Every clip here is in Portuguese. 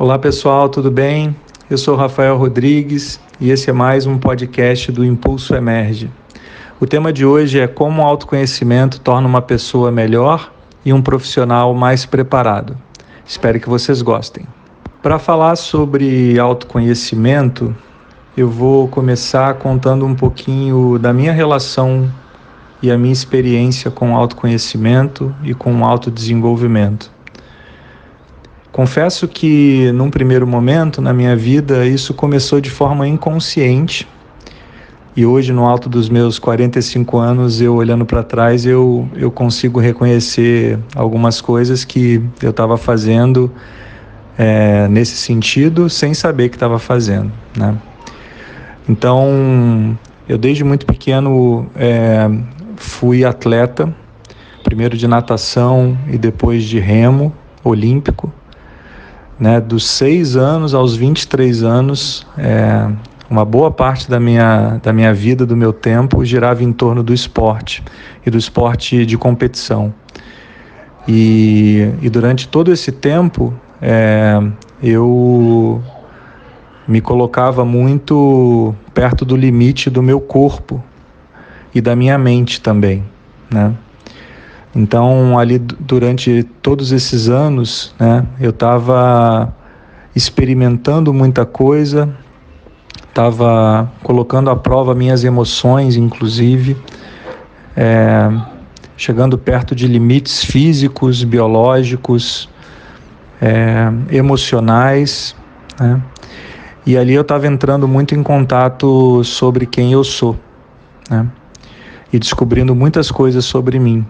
Olá pessoal, tudo bem? Eu sou Rafael Rodrigues e esse é mais um podcast do Impulso Emerge. O tema de hoje é como o autoconhecimento torna uma pessoa melhor e um profissional mais preparado. Espero que vocês gostem. Para falar sobre autoconhecimento, eu vou começar contando um pouquinho da minha relação e a minha experiência com o autoconhecimento e com o autodesenvolvimento. Confesso que, num primeiro momento na minha vida, isso começou de forma inconsciente. E hoje, no alto dos meus 45 anos, eu olhando para trás, eu consigo reconhecer algumas coisas que eu estava fazendo nesse sentido, sem saber que estava fazendo, né? Então, eu desde muito pequeno fui atleta, primeiro de natação e depois de remo olímpico. Dos 6 anos aos 23 anos, uma boa parte da minha vida, do meu tempo, girava em torno do esporte e do esporte de competição. E durante todo esse tempo, eu me colocava muito perto do limite do meu corpo e da minha mente também, né? Então, ali durante todos esses anos, eu estava experimentando muita coisa, estava colocando à prova minhas emoções, inclusive, chegando perto de limites físicos, biológicos, emocionais, né? E ali eu estava entrando muito em contato sobre quem eu sou, né? E descobrindo muitas coisas sobre mim.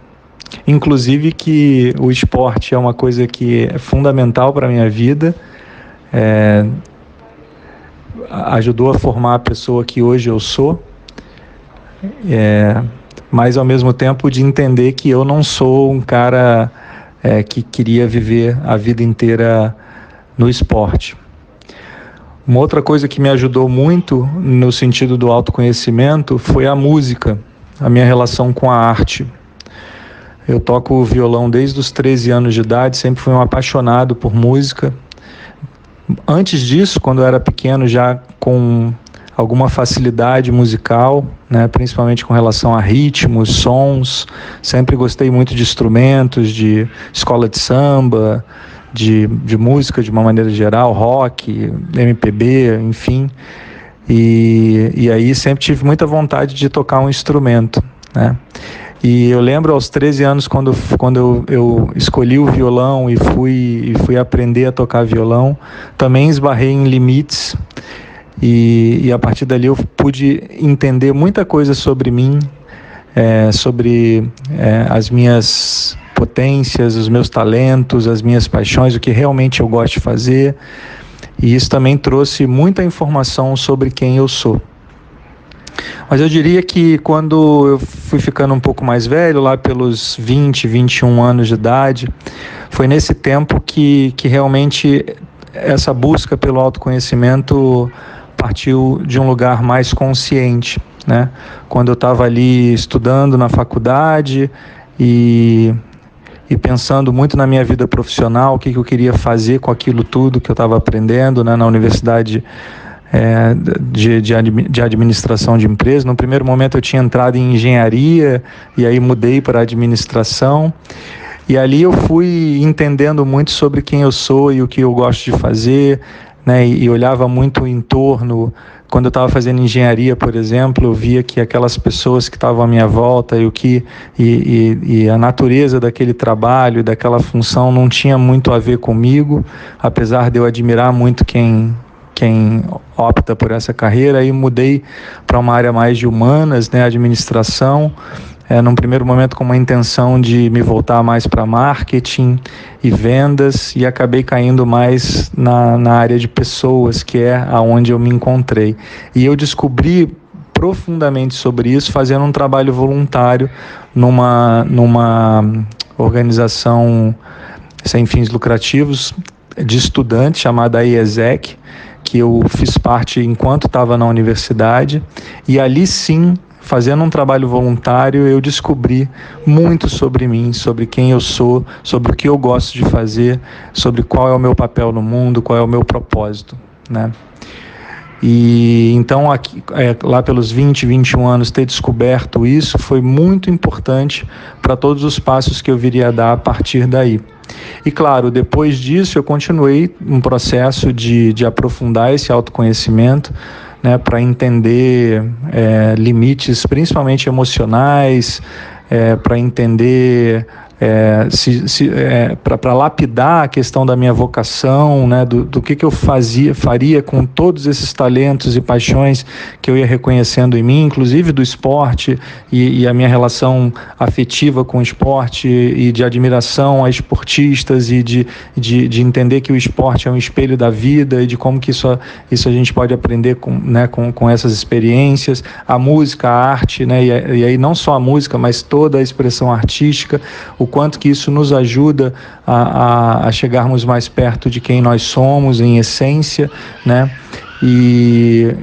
Inclusive que o esporte é uma coisa que é fundamental para a minha vida, ajudou a formar a pessoa que hoje eu sou, mas ao mesmo tempo de entender que eu não sou um cara que queria viver a vida inteira no esporte. Uma outra coisa que me ajudou muito no sentido do autoconhecimento foi a música, a minha relação com a arte. Eu toco violão desde os 13 anos de idade, sempre fui um apaixonado por música. Antes disso, quando eu era pequeno, já com alguma facilidade musical, né, principalmente com relação a ritmos, sons. Sempre gostei muito de instrumentos, de escola de samba, de música de uma maneira geral, rock, MPB, enfim. E aí sempre tive muita vontade de tocar um instrumento, né? E eu lembro aos 13 anos, quando eu escolhi o violão e fui aprender a tocar violão, também esbarrei em limites e a partir dali eu pude entender muita coisa sobre mim, sobre as minhas potências, os meus talentos, as minhas paixões, o que realmente eu gosto de fazer. E isso também trouxe muita informação sobre quem eu sou. Mas eu diria que quando eu fui ficando um pouco mais velho, lá pelos 20, 21 anos de idade, foi nesse tempo que realmente essa busca pelo autoconhecimento partiu de um lugar mais consciente, né? Quando eu estava ali estudando na faculdade e pensando muito na minha vida profissional, o que eu queria fazer com aquilo tudo que eu estava aprendendo, né, na universidade de administração de empresas. No primeiro momento eu tinha entrado em engenharia e aí mudei para administração. E ali eu fui entendendo muito sobre quem eu sou e o que eu gosto de fazer, né? E olhava muito em torno. Quando eu estava fazendo engenharia, por exemplo, eu via que aquelas pessoas que estavam à minha volta e a natureza daquele trabalho, daquela função não tinha muito a ver comigo, apesar de eu admirar muito quem opta por essa carreira. Aí mudei para uma área mais de humanas, né, administração, num primeiro momento com uma intenção de me voltar mais para marketing e vendas, e acabei caindo mais na área de pessoas, que é aonde eu me encontrei. E eu descobri profundamente sobre isso fazendo um trabalho voluntário numa organização sem fins lucrativos de estudantes chamada IESEC, que eu fiz parte enquanto estava na universidade, e ali sim fazendo um trabalho voluntário, eu descobri muito sobre mim, sobre quem eu sou, sobre o que eu gosto de fazer, sobre qual é o meu papel no mundo, qual é o meu propósito, né? E então, aqui, lá pelos 20, 21 anos, ter descoberto isso foi muito importante para todos os passos que eu viria a dar a partir daí. E claro, depois disso eu continuei um processo de aprofundar esse autoconhecimento, né, para entender limites, principalmente emocionais, para entender, para lapidar a questão da minha vocação, né, do que eu faria com todos esses talentos e paixões que eu ia reconhecendo em mim, inclusive do esporte e a minha relação afetiva com o esporte e de admiração a esportistas e de entender que o esporte é um espelho da vida e de como que isso a gente pode aprender com essas experiências, a música, a arte, né, e aí não só a música, mas toda a expressão artística, o quanto que isso nos ajuda a chegarmos mais perto de quem nós somos em essência, né? E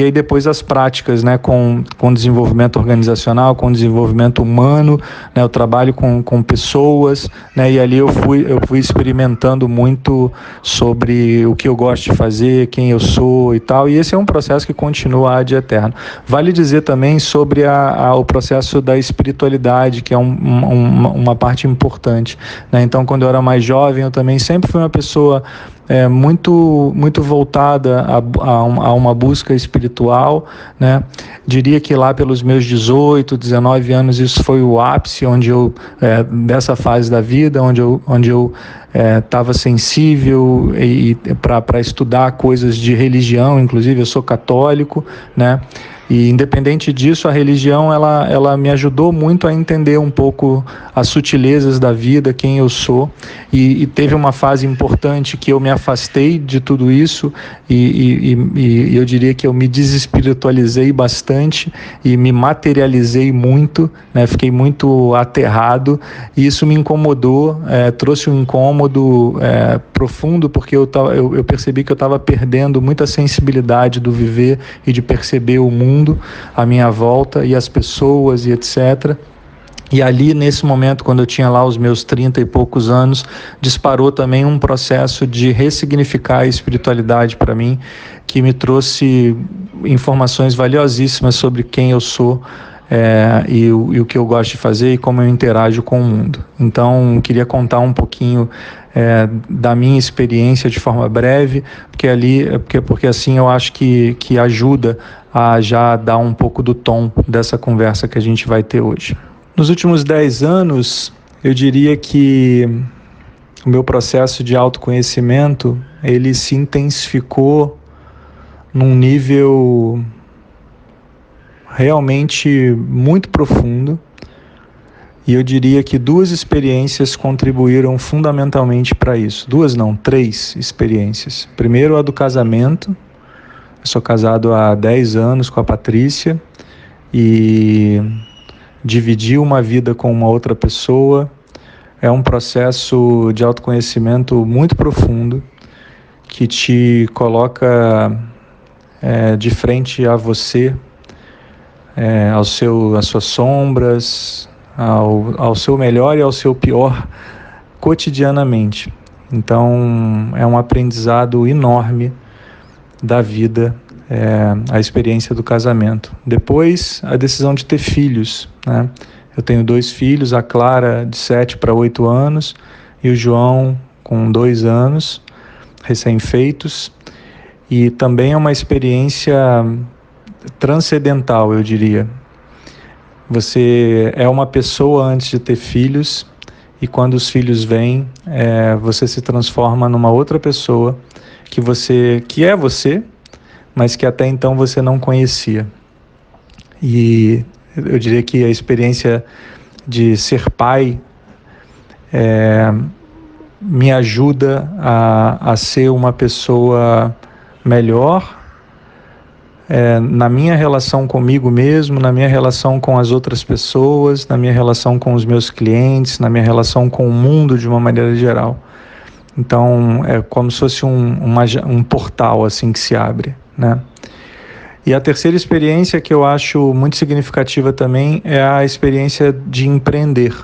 aí depois as práticas, né, com desenvolvimento organizacional, com desenvolvimento humano, né, o trabalho com pessoas, né, e ali eu fui experimentando muito sobre o que eu gosto de fazer, quem eu sou e tal, e esse é um processo que continua ad eterno. Vale dizer também sobre o processo da espiritualidade, que é uma parte importante, né? Então, quando eu era mais jovem, eu também sempre fui uma pessoa muito voltada a uma busca espiritual, né? Diria que lá pelos meus 18, 19 anos, isso foi o ápice dessa fase da vida, onde eu estava sensível para estudar coisas de religião, inclusive eu sou católico, né? E independente disso, a religião ela me ajudou muito a entender um pouco as sutilezas da vida, quem eu sou, e teve uma fase importante que eu me afastei de tudo isso e eu diria que eu me desespiritualizei bastante e me materializei muito, né? Fiquei muito aterrado e isso me incomodou, trouxe um incômodo profundo, porque eu percebi que eu estava perdendo muita sensibilidade do viver e de perceber o mundo à minha volta e as pessoas e etc. E ali, nesse momento, quando eu tinha lá os meus 30 e poucos anos, disparou também um processo de ressignificar a espiritualidade para mim, que me trouxe informações valiosíssimas sobre quem eu sou, e o que eu gosto de fazer e como eu interajo com o mundo. Então, queria contar um pouquinho da minha experiência de forma breve, porque assim eu acho que ajuda a já dar um pouco do tom dessa conversa que a gente vai ter hoje. Nos últimos 10 anos, eu diria que o meu processo de autoconhecimento, ele se intensificou num nível realmente muito profundo, e eu diria que 2 experiências contribuíram fundamentalmente para isso. 2 não, 3 experiências. Primeiro, a do casamento. Eu sou casado há 10 anos com a Patrícia e dividir uma vida com uma outra pessoa é um processo de autoconhecimento muito profundo que te coloca de frente a você, às suas sombras, ao seu melhor e ao seu pior cotidianamente. Então é um aprendizado enorme da vida, a experiência do casamento. Depois, a decisão de ter filhos, né? Eu tenho 2 filhos, a Clara de 7 para 8 anos e o João com 2 anos, recém-feitos, e também é uma experiência transcendental, eu diria. Você é uma pessoa antes de ter filhos, e quando os filhos vêm, você se transforma numa outra pessoa que é você, mas que até então você não conhecia. E eu diria que a experiência de ser pai me ajuda a ser uma pessoa melhor, na minha relação comigo mesmo, na minha relação com as outras pessoas, na minha relação com os meus clientes, na minha relação com o mundo de uma maneira geral. Então, é como se fosse um portal assim que se abre, né? E a terceira experiência que eu acho muito significativa também é a experiência de empreender,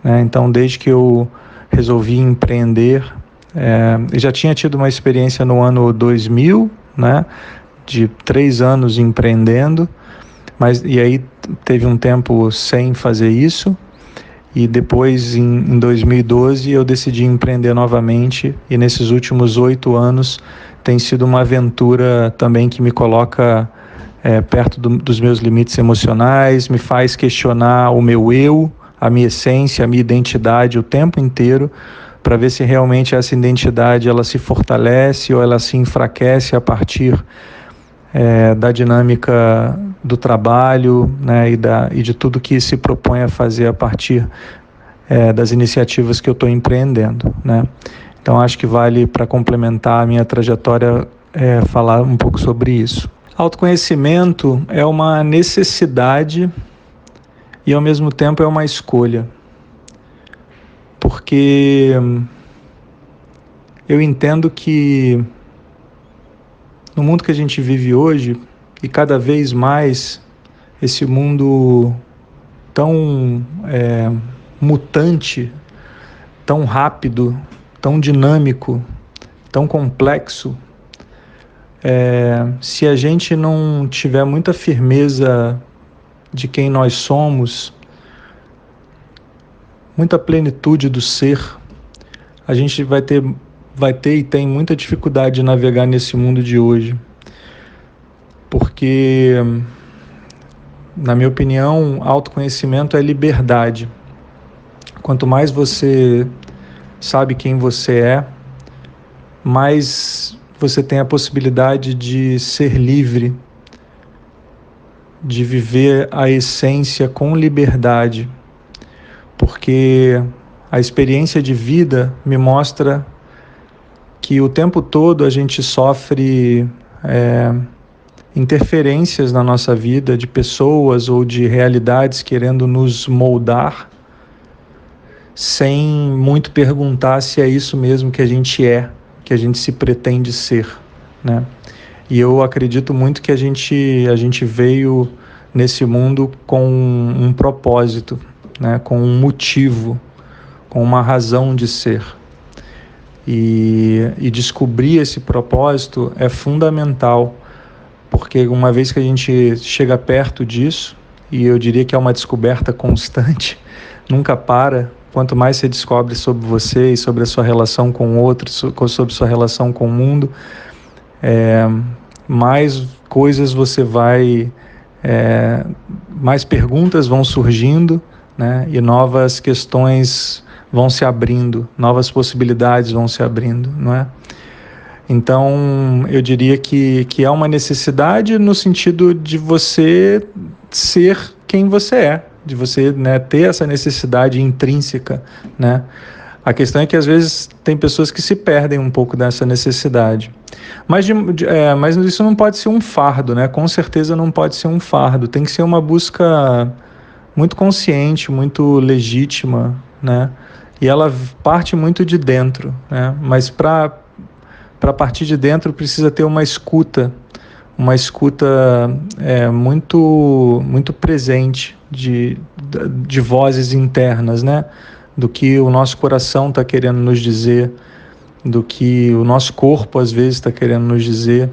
né? Então, desde que eu resolvi empreender, eu já tinha tido uma experiência no ano 2000, né, de 3 anos empreendendo, e aí teve um tempo sem fazer isso, e depois em 2012 eu decidi empreender novamente, e nesses últimos 8 anos tem sido uma aventura também que me coloca perto dos meus limites emocionais, me faz questionar o meu eu, a minha essência, a minha identidade o tempo inteiro, para ver se realmente essa identidade ela se fortalece ou ela se enfraquece a partir da dinâmica do trabalho, né, e de tudo que se propõe a fazer a partir das iniciativas que eu estou empreendendo, né? Então acho que vale, para complementar a minha trajetória, falar um pouco sobre isso. Autoconhecimento é uma necessidade e ao mesmo tempo é uma escolha, porque eu entendo que no mundo que a gente vive hoje, e cada vez mais esse mundo tão mutante, tão rápido, tão dinâmico, tão complexo, se a gente não tiver muita firmeza de quem nós somos, muita plenitude do ser, a gente vai ter e tem muita dificuldade de navegar nesse mundo de hoje. Porque, na minha opinião, autoconhecimento é liberdade. Quanto mais você sabe quem você é, mais você tem a possibilidade de ser livre, de viver a essência com liberdade, porque a experiência de vida me mostra que o tempo todo a gente sofre interferências na nossa vida de pessoas ou de realidades querendo nos moldar, sem muito perguntar se é isso mesmo que a gente que a gente se pretende ser, né? E eu acredito muito que a gente veio nesse mundo com um propósito, né? Com um motivo, com uma razão de ser. E descobrir esse propósito é fundamental, porque uma vez que a gente chega perto disso, e eu diria que é uma descoberta constante, nunca para. Quanto mais você descobre sobre você e sobre a sua relação com outros, sobre a sua relação com o mundo, mais coisas você vai, mais perguntas vão surgindo, né? E novas questões vão se abrindo, novas possibilidades vão se abrindo, não é? Então, eu diria que é uma necessidade no sentido de você ser quem você é, de você, né, ter essa necessidade intrínseca, né? A questão é que às vezes tem pessoas que se perdem um pouco dessa necessidade. Mas isso não pode ser um fardo, né? Com certeza não pode ser um fardo. Tem que ser uma busca muito consciente, muito legítima, né? E ela parte muito de dentro, né? Mas para partir de dentro precisa ter uma escuta muito, muito presente de vozes internas, né? Do que o nosso coração está querendo nos dizer, do que o nosso corpo às vezes está querendo nos dizer,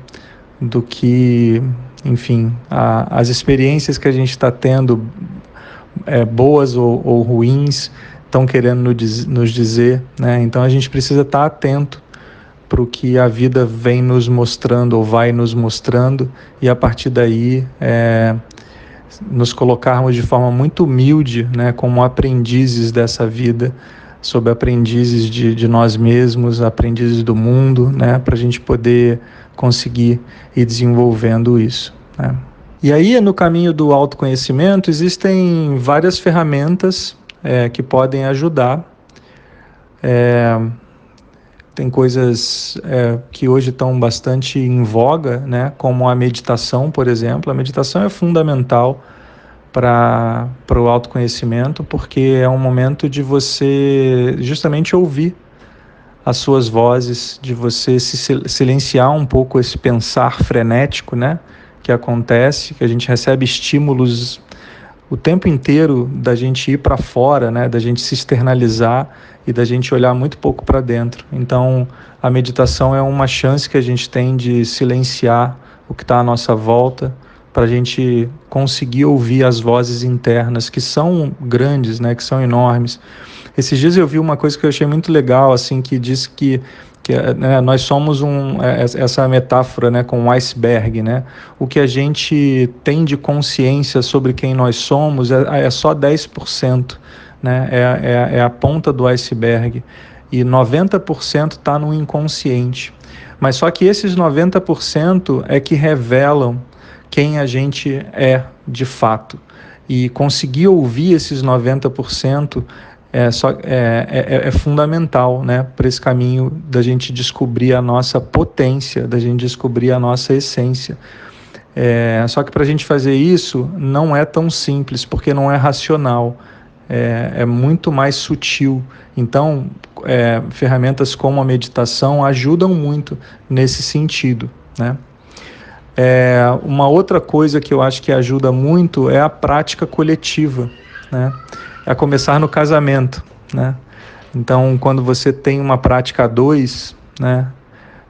do que, enfim, as experiências que a gente está tendo, boas ou ruins, estão querendo nos dizer, né? Então a gente precisa estar atento para o que a vida vem nos mostrando ou vai nos mostrando, e a partir daí nos colocarmos de forma muito humilde, né, como aprendizes dessa vida, sob aprendizes de nós mesmos, aprendizes do mundo, né, para a gente poder conseguir ir desenvolvendo isso, né. E aí, no caminho do autoconhecimento, existem várias ferramentas que podem ajudar. Tem coisas que hoje estão bastante em voga, né? Como a meditação, por exemplo. A meditação é fundamental para o autoconhecimento, porque é um momento de você justamente ouvir as suas vozes, de você silenciar um pouco esse pensar frenético, né? que acontece, que a gente recebe estímulos o tempo inteiro da gente ir para fora, né, da gente se externalizar e da gente olhar muito pouco para dentro. Então, a meditação é uma chance que a gente tem de silenciar o que está à nossa volta, para a gente conseguir ouvir as vozes internas, que são grandes, né, que são enormes. Esses dias eu vi uma coisa que eu achei muito legal, assim, que diz que né, nós somos essa metáfora, né, com um iceberg, né? O que a gente tem de consciência sobre quem nós somos é só 10%, né? É a ponta do iceberg. E 90% está no inconsciente. Mas só que esses 90% é que revelam quem a gente é de fato. E conseguir ouvir esses 90% é fundamental, né, para esse caminho da gente descobrir a nossa potência, da gente descobrir a nossa essência. Só que para a gente fazer isso não é tão simples, porque não é racional, é muito mais sutil. Então, ferramentas como a meditação ajudam muito nesse sentido, né? Uma outra coisa que eu acho que ajuda muito é a prática coletiva, né? A começar no casamento, né? Então, quando você tem uma prática a dois, né,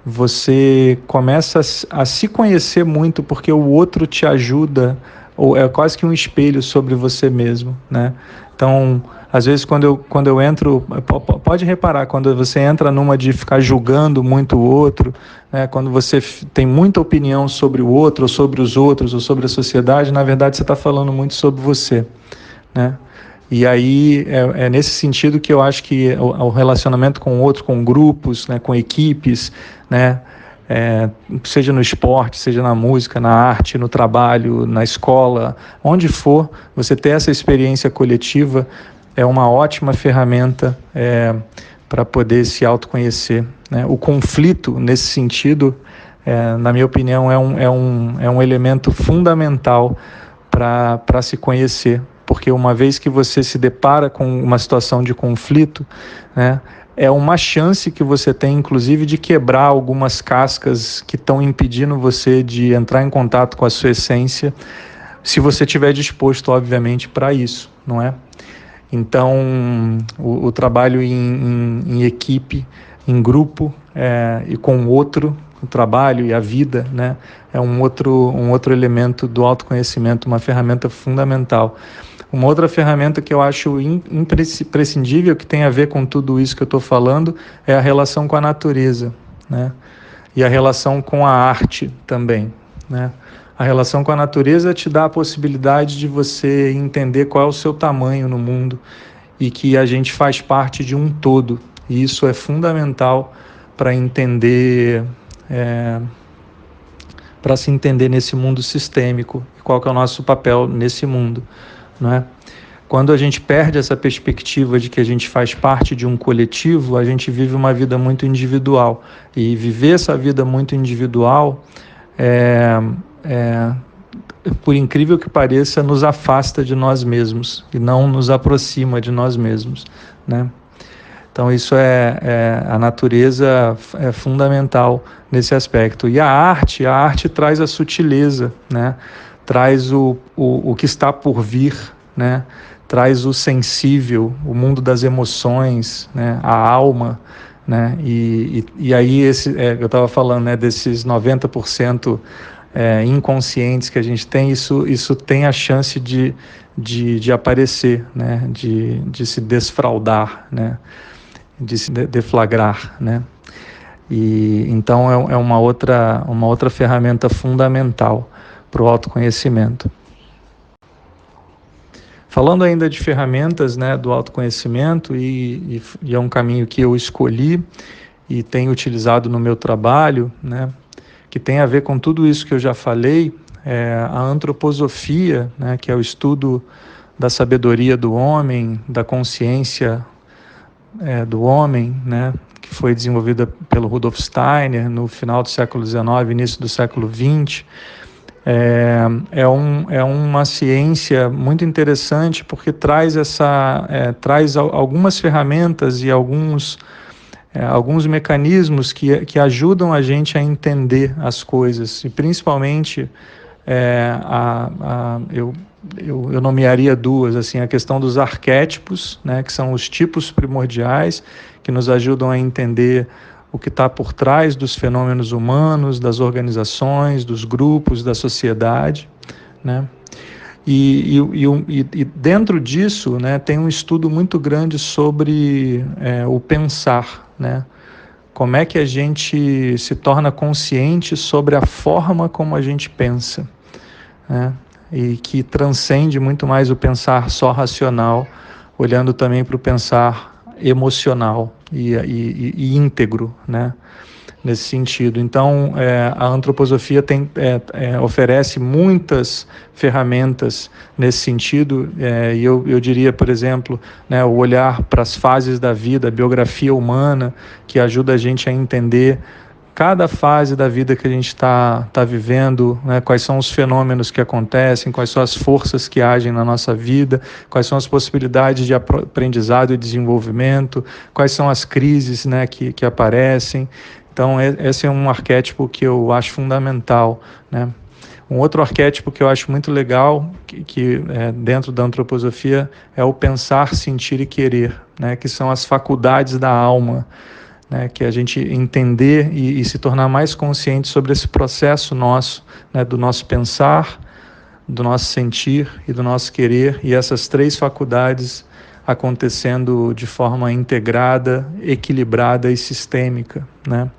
você começa a se conhecer muito, porque o outro te ajuda, ou é quase que um espelho sobre você mesmo, né? Então, às vezes quando eu entro, pode reparar, quando você entra numa de ficar julgando muito o outro, né, quando você tem muita opinião sobre o outro, ou sobre os outros, ou sobre a sociedade, na verdade você está falando muito sobre você, né? E aí é nesse sentido que eu acho que o relacionamento com o outro, com grupos, né, com equipes, né, seja no esporte, seja na música, na arte, no trabalho, na escola, onde for, você ter essa experiência coletiva é uma ótima ferramenta para poder se autoconhecer, né? O conflito, nesse sentido, na minha opinião, é um elemento fundamental para se conhecer, porque uma vez que você se depara com uma situação de conflito, né, é uma chance que você tem, inclusive, de quebrar algumas cascas que estão impedindo você de entrar em contato com a sua essência, se você estiver disposto, obviamente, para isso, não é? Então, o trabalho em equipe, em grupo, e com o outro, o trabalho e a vida, né, é um outro elemento do autoconhecimento, uma ferramenta fundamental. Uma outra ferramenta que eu acho imprescindível, que tem a ver com tudo isso que eu estou falando, é a relação com a natureza, né? E a relação com a arte também, né? A relação com a natureza te dá a possibilidade de você entender qual é o seu tamanho no mundo e que a gente faz parte de um todo. E isso é fundamental para entender, para se entender nesse mundo sistêmico e qual que é o nosso papel nesse mundo, não é? Quando a gente perde essa perspectiva de que a gente faz parte de um coletivo, a gente vive uma vida muito individual. E viver essa vida muito individual, por incrível que pareça, nos afasta de nós mesmos e não nos aproxima de nós mesmos, né? Então isso a natureza é fundamental nesse aspecto. E a arte traz a sutileza, né? Traz o que está por vir, né? Traz o sensível, o mundo das emoções, né? A alma, né? E aí eu estava falando, né, desses 90% inconscientes que a gente tem, isso tem a chance de aparecer, né? De se desfraldar, né? De se deflagrar, né? E então é uma outra ferramenta fundamental para o autoconhecimento. Falando ainda de ferramentas, né, do autoconhecimento, e é um caminho que eu escolhi e tenho utilizado no meu trabalho, né, que tem a ver com tudo isso que eu já falei, a antroposofia, né, que é o estudo da sabedoria do homem, da consciência do homem, né, que foi desenvolvida pelo Rudolf Steiner no final do século XIX, início do século XX. É uma ciência muito interessante, porque traz algumas ferramentas e alguns mecanismos que ajudam a gente a entender as coisas, e principalmente Eu nomearia duas, assim, a questão dos arquétipos, né, que são os tipos primordiais, que nos ajudam a entender o que está por trás dos fenômenos humanos, das organizações, dos grupos, da sociedade, né? E dentro disso, né, tem um estudo muito grande sobre o pensar, né? Como é que a gente se torna consciente sobre a forma como a gente pensa, né? E que transcende muito mais o pensar só racional, olhando também para o pensar emocional e íntegro, né? Nesse sentido. Então, a antroposofia oferece muitas ferramentas nesse sentido, e eu diria, por exemplo, né, o olhar para as fases da vida, a biografia humana, que ajuda a gente a entender cada fase da vida que a gente está vivendo, né, quais são os fenômenos que acontecem, quais são as forças que agem na nossa vida, quais são as possibilidades de aprendizado e desenvolvimento, quais são as crises, né, que aparecem. Então, esse é um arquétipo que eu acho fundamental, né? Um outro arquétipo que eu acho muito legal, que dentro da antroposofia, é o pensar, sentir e querer, né? Que são as faculdades da alma, né, que a gente entender e se tornar mais consciente sobre esse processo nosso, né, do nosso pensar, do nosso sentir e do nosso querer, e essas três faculdades acontecendo de forma integrada, equilibrada e sistêmica, né?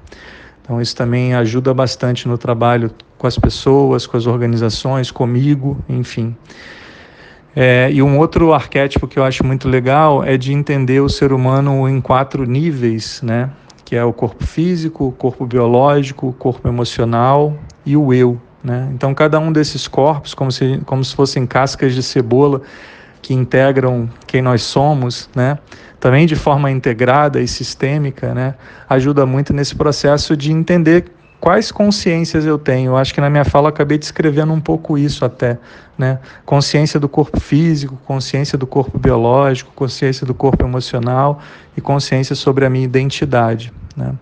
Então isso também ajuda bastante no trabalho com as pessoas, com as organizações, comigo, enfim. E um outro arquétipo que eu acho muito legal é de entender o ser humano em 4 níveis, né? Que é o corpo físico, o corpo biológico, o corpo emocional e o eu, né? Então cada um desses corpos, como se fossem cascas de cebola que integram quem nós somos, né? Também de forma integrada e sistêmica, né? Ajuda muito nesse processo de entender quais consciências eu tenho. Eu acho que na minha fala eu acabei descrevendo um pouco isso até, né? Consciência do corpo físico, consciência do corpo biológico, consciência do corpo emocional e consciência sobre a minha identidade, né?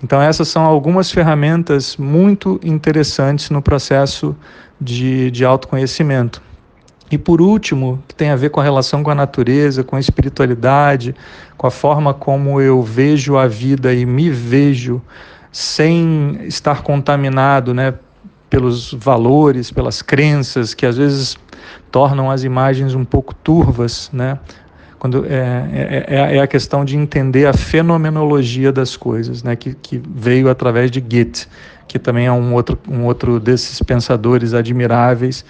Então essas são algumas ferramentas muito interessantes no processo de autoconhecimento. E por último, que tem a ver com a relação com a natureza, com a espiritualidade, com a forma como eu vejo a vida e me vejo sem estar contaminado, né, pelos valores, pelas crenças que às vezes tornam as imagens um pouco turvas, né? Quando é a questão de entender a fenomenologia das coisas, né, que veio através de Goethe, que também é um outro desses pensadores admiráveis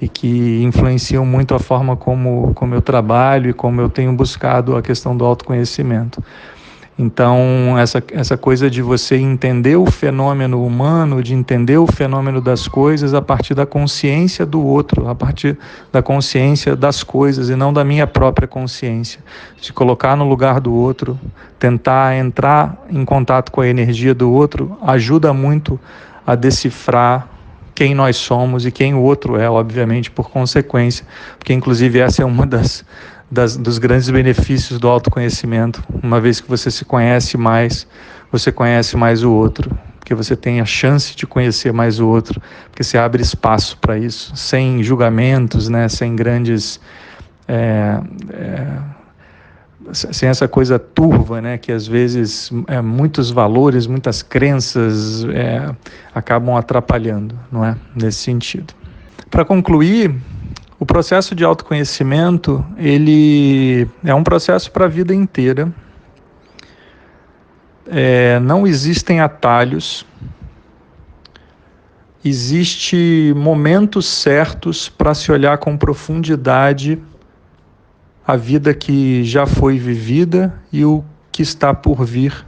e que influenciam muito a forma como eu trabalho e como eu tenho buscado a questão do autoconhecimento. Então, essa coisa de você entender o fenômeno humano, de entender o fenômeno das coisas a partir da consciência do outro, a partir da consciência das coisas e não da minha própria consciência. Se colocar no lugar do outro, tentar entrar em contato com a energia do outro, ajuda muito a decifrar quem nós somos e quem o outro é, obviamente, por consequência, porque inclusive essa é uma dos grandes benefícios do autoconhecimento. Uma vez que você se conhece mais, você conhece mais o outro, porque você tem a chance de conhecer mais o outro, porque você abre espaço para isso, sem julgamentos, né, sem grandes... sem essa coisa turva, né, que às vezes muitos valores, muitas crenças acabam atrapalhando, não é? Nesse sentido. Para concluir, o processo de autoconhecimento, ele é um processo para a vida inteira. Não existem atalhos. Existem momentos certos para se olhar com profundidade a vida que já foi vivida e o que está por vir,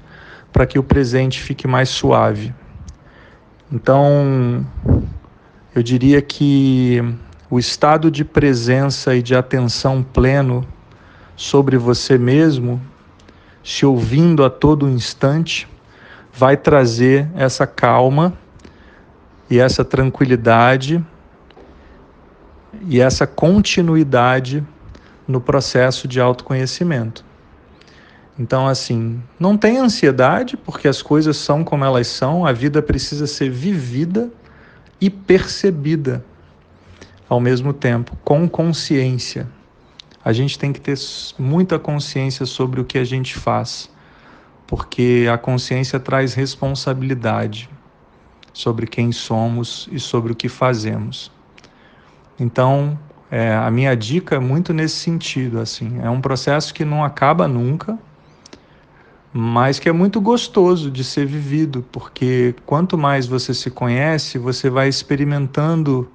para que o presente fique mais suave. Então, eu diria que o estado de presença e de atenção pleno sobre você mesmo, se ouvindo a todo instante, vai trazer essa calma e essa tranquilidade e essa continuidade no processo de autoconhecimento. Então, assim, não tem ansiedade, porque as coisas são como elas são, a vida precisa ser vivida e percebida, ao mesmo tempo, com consciência. A gente tem que ter muita consciência sobre o que a gente faz, porque a consciência traz responsabilidade sobre quem somos e sobre o que fazemos. Então, a minha dica é muito nesse sentido, assim, é um processo que não acaba nunca, mas que é muito gostoso de ser vivido, porque quanto mais você se conhece, você vai experimentando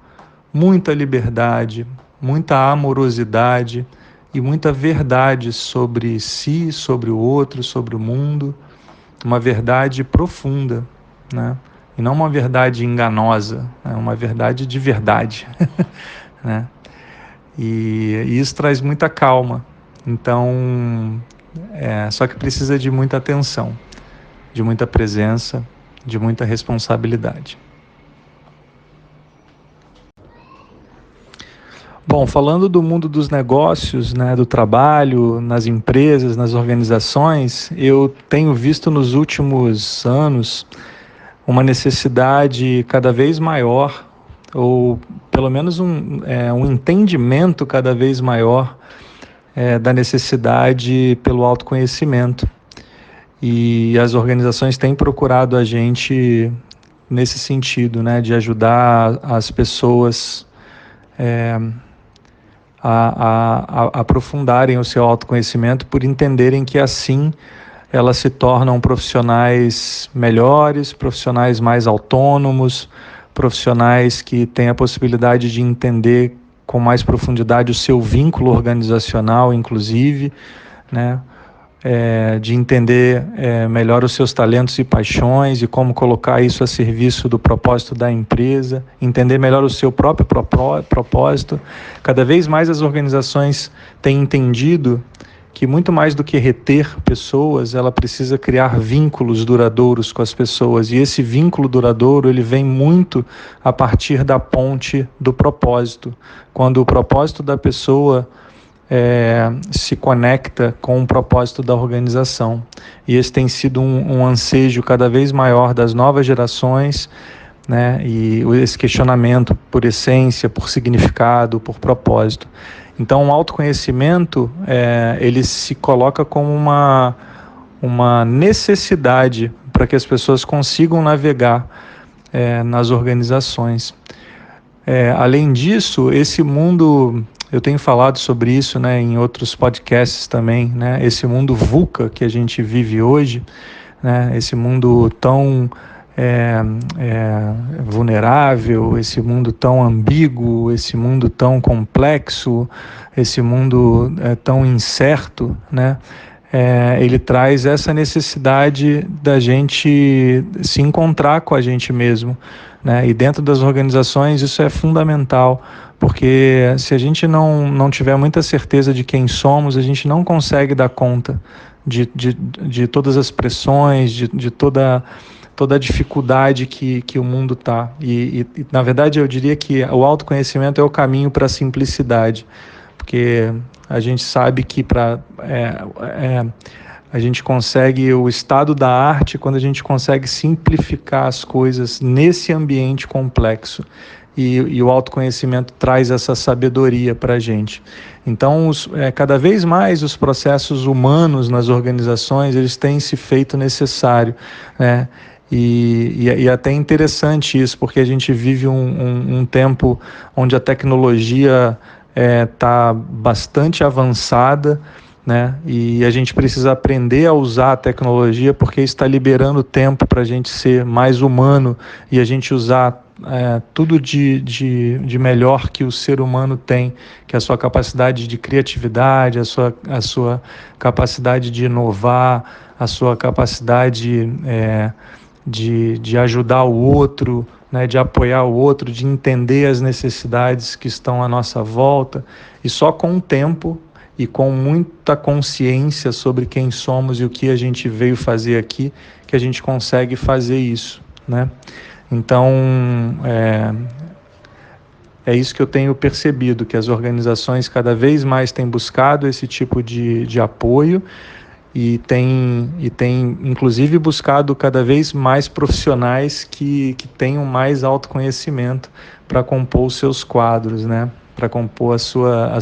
muita liberdade, muita amorosidade e muita verdade sobre si, sobre o outro, sobre o mundo, uma verdade profunda, né? E não uma verdade enganosa, é uma verdade de verdade, né? E isso traz muita calma. Então, só que precisa de muita atenção, de muita presença, de muita responsabilidade. Bom, falando do mundo dos negócios, né, do trabalho, nas empresas, nas organizações, eu tenho visto nos últimos anos uma necessidade cada vez maior, ou pelo menos um entendimento cada vez maior da necessidade pelo autoconhecimento. E as organizações têm procurado a gente nesse sentido, né, de ajudar as pessoas a aprofundarem o seu autoconhecimento por entenderem que assim elas se tornam profissionais melhores, profissionais mais autônomos, profissionais que têm a possibilidade de entender com mais profundidade o seu vínculo organizacional, inclusive, né? De entender melhor os seus talentos e paixões e como colocar isso a serviço do propósito da empresa, entender melhor o seu próprio propósito. Cada vez mais as organizações têm entendido que muito mais do que reter pessoas, ela precisa criar vínculos duradouros com as pessoas, e esse vínculo duradouro ele vem muito a partir da ponte do propósito. Quando o propósito da pessoa se conecta com o propósito da organização. E esse tem sido um ansejo cada vez maior das novas gerações, né? E esse questionamento por essência, por significado, por propósito. Então, o autoconhecimento, ele se coloca como uma necessidade para que as pessoas consigam navegar nas organizações. Além disso, esse mundo, eu tenho falado sobre isso, né, em outros podcasts também, né, esse mundo VUCA que a gente vive hoje, né, esse mundo tão vulnerável, esse mundo tão ambíguo, esse mundo tão complexo, esse mundo tão incerto, né, ele traz essa necessidade da gente se encontrar com a gente mesmo, né? E dentro das organizações isso é fundamental, porque se a gente não tiver muita certeza de quem somos, a gente não consegue dar conta de todas as pressões, de toda a dificuldade que o mundo está. E, na verdade, eu diria que o autoconhecimento é o caminho para a simplicidade, porque a gente sabe que a gente consegue o estado da arte quando a gente consegue simplificar as coisas nesse ambiente complexo. E o autoconhecimento traz essa sabedoria para a gente. Então, cada vez mais os processos humanos nas organizações eles têm se feito necessário, né? E é até interessante isso, porque a gente vive um tempo onde a tecnologia está bastante avançada, né? E a gente precisa aprender a usar a tecnologia porque está liberando tempo para a gente ser mais humano e a gente usar tudo de melhor que o ser humano tem, que é a sua capacidade de criatividade, a sua capacidade de inovar, a sua capacidade de ajudar o outro, né, de apoiar o outro, de entender as necessidades que estão à nossa volta. E só com o tempo e com muita consciência sobre quem somos e o que a gente veio fazer aqui, que a gente consegue fazer isso, né? Então, é isso que eu tenho percebido, que as organizações cada vez mais têm buscado esse tipo de apoio e tem inclusive buscado cada vez mais profissionais que tenham mais autoconhecimento para compor os seus quadros, né? Para compor as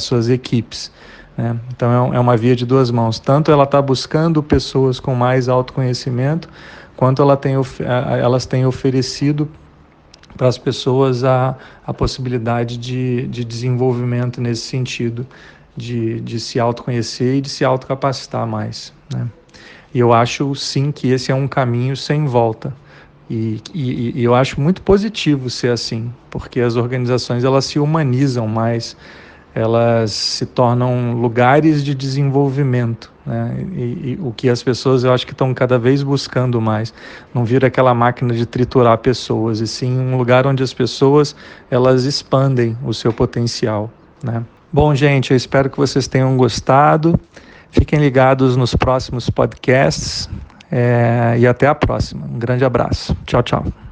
suas equipes, né? Então é uma via de duas mãos. Tanto ela está buscando pessoas com mais autoconhecimento, quanto elas têm oferecido para as pessoas a possibilidade de desenvolvimento nesse sentido, de se autoconhecer e de se autocapacitar mais, né? E eu acho sim que esse é um caminho sem volta. E eu acho muito positivo ser assim, porque as organizações elas se humanizam mais, elas se tornam lugares de desenvolvimento, né? E o que as pessoas eu acho que estão cada vez buscando mais, não vira aquela máquina de triturar pessoas, e sim um lugar onde as pessoas elas expandem o seu potencial, né? Bom, gente, eu espero que vocês tenham gostado. Fiquem ligados nos próximos podcasts, e até a próxima. Um grande abraço. Tchau, tchau.